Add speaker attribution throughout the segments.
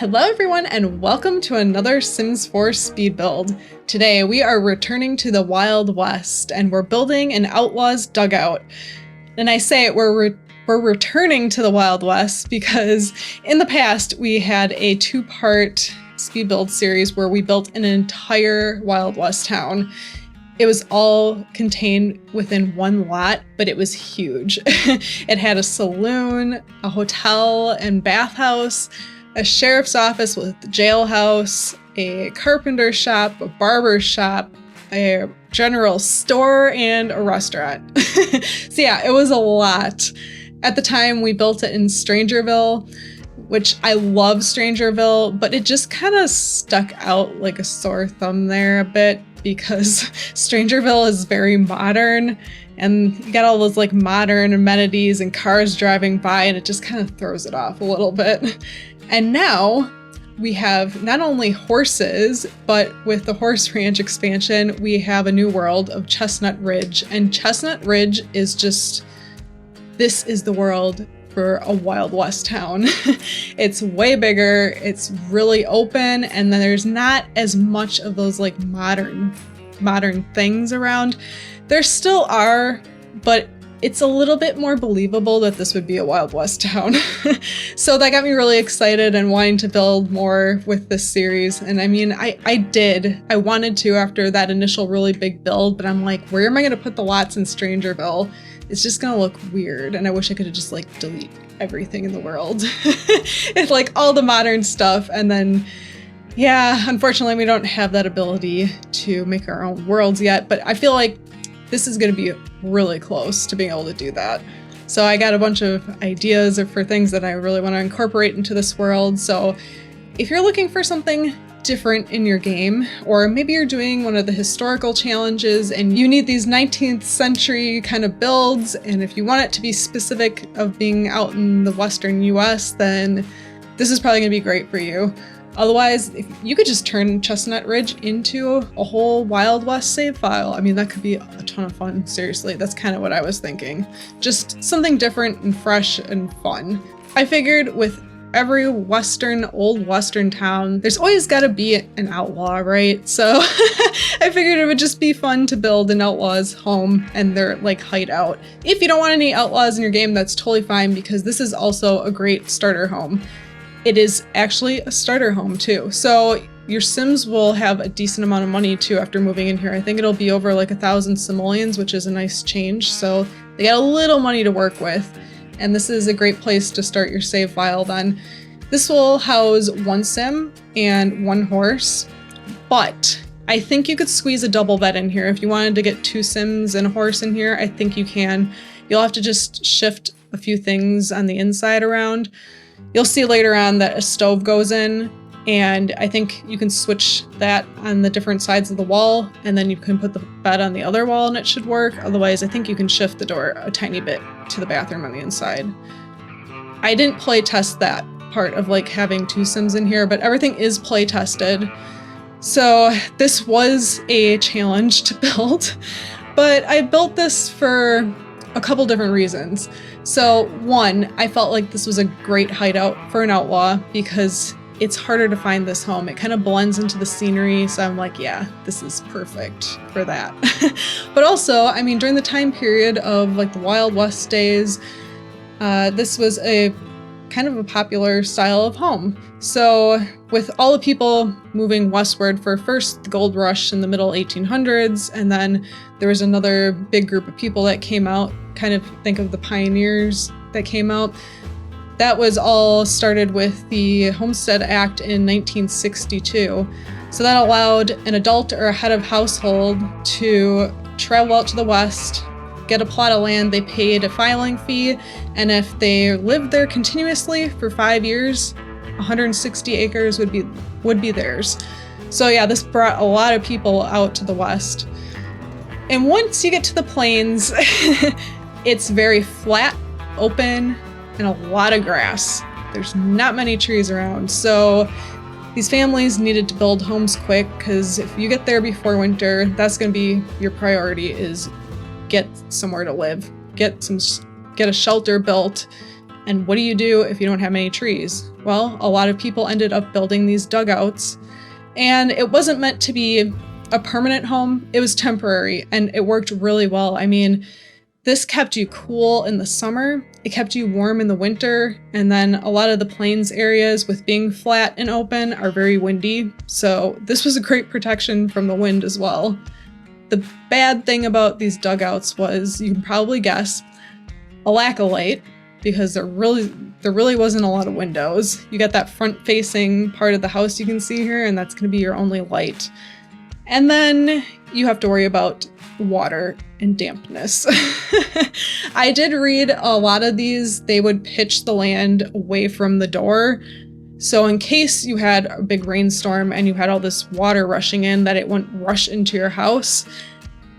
Speaker 1: Hello everyone and welcome to another Sims 4 speed build. Today we are returning to the Wild West and we're building an Outlaw's dugout. And I say it, we're returning to the Wild West because in the past we had a two-part speed build series where we built an entire Wild West town. It was all contained within one lot, but it was huge. It had a saloon, a hotel and bathhouse, a sheriff's office with jailhouse, a carpenter shop, a barber shop, a general store, and a restaurant. So yeah, it was a lot. At the time, we built it in Strangerville, which I love Strangerville, but it just kind of stuck out like a sore thumb there a bit because Strangerville is very modern and you got all those like modern amenities and cars driving by and it just kind of throws it off a little bit. And now we have not only horses, but with the horse ranch expansion, we have a new world of Chestnut Ridge. And Chestnut Ridge is just, this is the world for a Wild West town. It's way bigger, it's really open, and then there's not as much of those like modern things around. There still are, but it's a little bit more believable that this would be a Wild West town. So that got me really excited and wanting to build more with this series. And I mean, I did. I wanted to after that initial really big build, but I'm like, where am I gonna put the lots in Strangerville? It's just gonna look weird. And I wish I could have just like delete everything in the world. It's like all the modern stuff. And then, yeah, unfortunately we don't have that ability to make our own worlds yet, but I feel like this is going to be really close to being able to do that. So I got a bunch of ideas for things that I really want to incorporate into this world. So if you're looking for something different in your game, or maybe you're doing one of the historical challenges and you need these 19th century kind of builds, and if you want it to be specific of being out in the Western US, then this is probably going to be great for you. Otherwise, if you could just turn Chestnut Ridge into a whole Wild West save file. I mean, that could be a ton of fun. Seriously, that's kind of what I was thinking. Just something different and fresh and fun. I figured with every old Western town, there's always got to be an outlaw, right? So I figured it would just be fun to build an outlaw's home and their like hideout. If you don't want any outlaws in your game, that's totally fine because this is also a great starter home. It is actually a starter home too. So your Sims will have a decent amount of money too after moving in here. I think it'll be over like 1,000 simoleons, which is a nice change. So they got a little money to work with. And this is a great place to start your save file then. This will house one Sim and one horse, but I think you could squeeze a double bed in here. If you wanted to get 2 Sims and a horse in here, I think you can. You'll have to just shift a few things on the inside around. You'll see later on that a stove goes in, and I think you can switch that on the different sides of the wall, and then you can put the bed on the other wall and it should work. Otherwise, I think you can shift the door a tiny bit to the bathroom on the inside. I didn't play test that part of like having 2 Sims in here, but everything is play tested. So this was a challenge to build, but I built this for a couple different reasons. So one, I felt like this was a great hideout for an outlaw because it's harder to find this home. It kind of blends into the scenery. So I'm like, yeah, this is perfect for that. But also, I mean, during the time period of like the Wild West days, this was a kind of a popular style of home. So with all the people moving westward for first the gold rush in the middle 1800s, and then there was another big group of people that came out, kind of think of the pioneers that came out. That was all started with the Homestead Act in 1962. So that allowed an adult or a head of household to travel out to the west, get a plot of land, they paid a filing fee, and if they lived there continuously for 5 years, 160 acres would be theirs. So yeah, this brought a lot of people out to the west. And once you get to the plains, it's very flat, open, and a lot of grass. There's not many trees around. So these families needed to build homes quick because if you get there before winter, that's going to be your priority, is get somewhere to live, get a shelter built, And what do you do if you don't have any trees? Well, a lot of people ended up building these dugouts, and it wasn't meant to be a permanent home. It was temporary, and it worked really well. I mean, this kept you cool in the summer, it kept you warm in the winter, and then a lot of the plains areas with being flat and open are very windy, so this was a great protection from the wind as well. The bad thing about these dugouts was, you can probably guess, a lack of light, because there really wasn't a lot of windows. You got that front-facing part of the house you can see here, and that's going to be your only light. And then you have to worry about water and dampness. I did read a lot of these, they would pitch the land away from the door. So in case you had a big rainstorm and you had all this water rushing in, that it wouldn't rush into your house.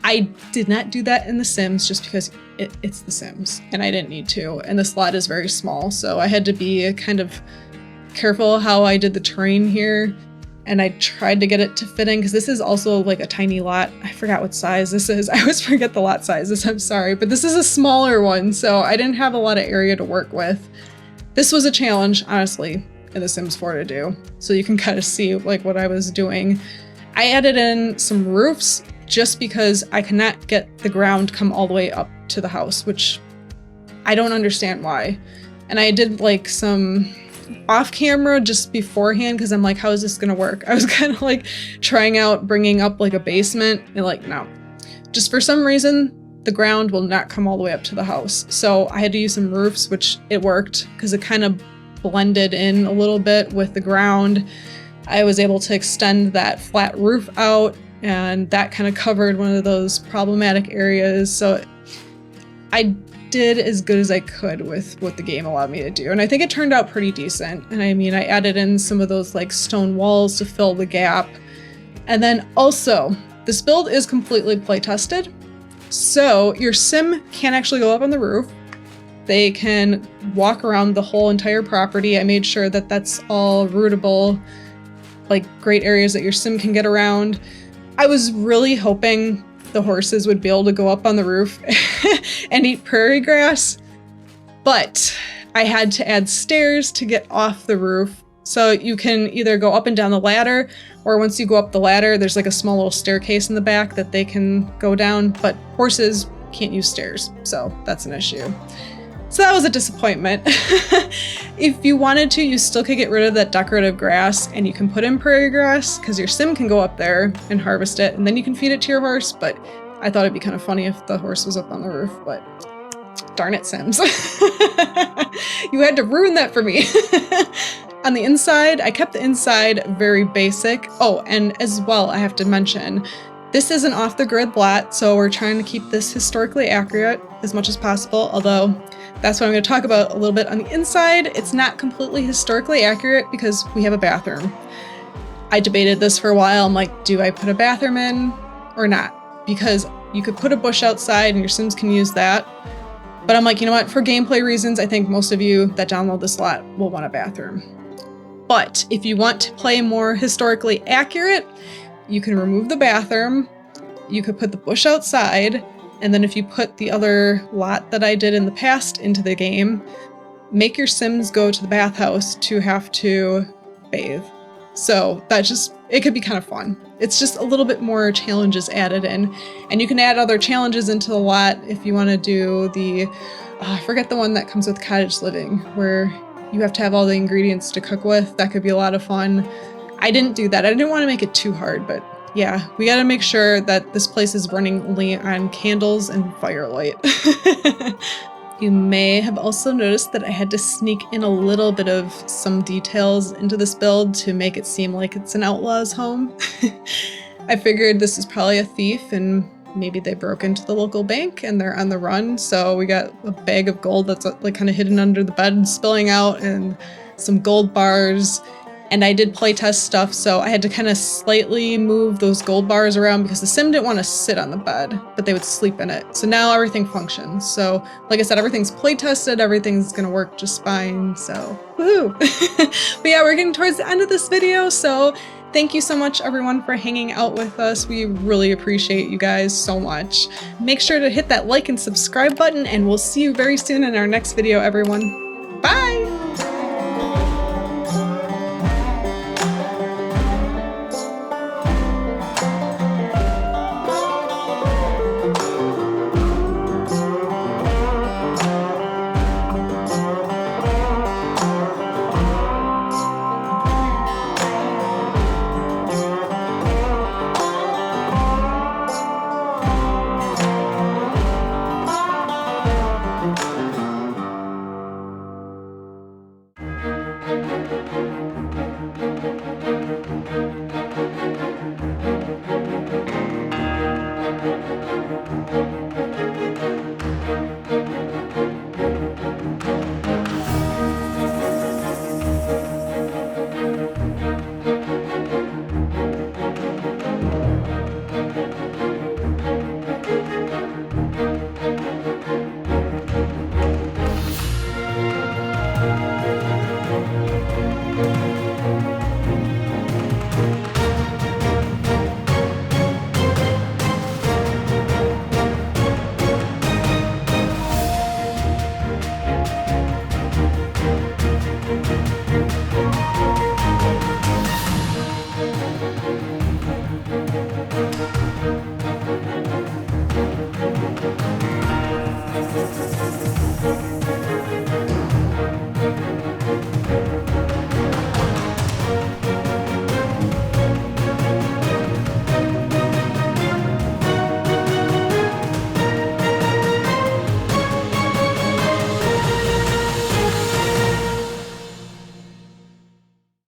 Speaker 1: I did not do that in The Sims just because it's The Sims and I didn't need to. And this lot is very small, so I had to be kind of careful how I did the terrain here. And I tried to get it to fit in, because this is also like a tiny lot. I forgot what size this is. I always forget the lot sizes, I'm sorry. But this is a smaller one, so I didn't have a lot of area to work with. This was a challenge, honestly, in The Sims 4 to do. So you can kind of see like what I was doing. I added in some roofs just because I cannot get the ground come all the way up to the house, which I don't understand why. And I did like some off camera just beforehand, because I'm like, how is this gonna work? I was kind of like trying out bringing up like a basement, and like, no, just for some reason the ground will not come all the way up to the house. So I had to use some roofs, which it worked because it kind of blended in a little bit with the ground. I was able to extend that flat roof out, and that kind of covered one of those problematic areas. So I did as good as I could with what the game allowed me to do. And I think it turned out pretty decent. And I mean, I added in some of those like stone walls to fill the gap. And then also, this build is completely play tested. So your sim can actually go up on the roof. They can walk around the whole entire property. I made sure that that's all rootable, like great areas that your sim can get around. I was really hoping the horses would be able to go up on the roof and eat prairie grass, but I had to add stairs to get off the roof. So you can either go up and down the ladder, or once you go up the ladder, there's like a small little staircase in the back that they can go down, but horses can't use stairs, so that's an issue. So that was a disappointment. If you wanted to, you still could get rid of that decorative grass, and you can put in prairie grass, because your sim can go up there and harvest it, and then you can feed it to your horse. But I thought it'd be kind of funny if the horse was up on the roof, but darn it, Sims. You had to ruin that for me. On the inside, I kept the inside very basic. Oh, and as well, I have to mention, this is an off-the-grid lot, so we're trying to keep this historically accurate as much as possible, although that's what I'm going to talk about a little bit on the inside. It's not completely historically accurate because we have a bathroom. I debated this for a while. I'm like, do I put a bathroom in or not? Because you could put a bush outside and your Sims can use that. But I'm like, you know what? For gameplay reasons, I think most of you that download this lot will want a bathroom. But if you want to play more historically accurate, you can remove the bathroom. You could put the bush outside. And then if you put the other lot that I did in the past into the game, make your Sims go to the bathhouse to have to bathe. So that just, it could be kind of fun. It's just a little bit more challenges added in. And you can add other challenges into the lot if you want to do the, I forget the one that comes with cottage living, where you have to have all the ingredients to cook with. That could be a lot of fun. I didn't do that. I didn't want to make it too hard, but yeah, we got to make sure that this place is running only on candles and firelight. You may have also noticed that I had to sneak in a little bit of some details into this build to make it seem like it's an outlaw's home. I figured this is probably a thief and maybe they broke into the local bank and they're on the run. So we got a bag of gold that's like kind of hidden under the bed spilling out, and some gold bars. And I did playtest stuff, so I had to kind of slightly move those gold bars around because the sim didn't want to sit on the bed, but they would sleep in it. So now everything functions. So like I said, everything's playtested, everything's gonna work just fine, so woohoo. But yeah, we're getting towards the end of this video, so thank you so much everyone for hanging out with us. We really appreciate you guys so much. Make sure to hit that like and subscribe button, and we'll see you very soon in our next video, everyone. Bye!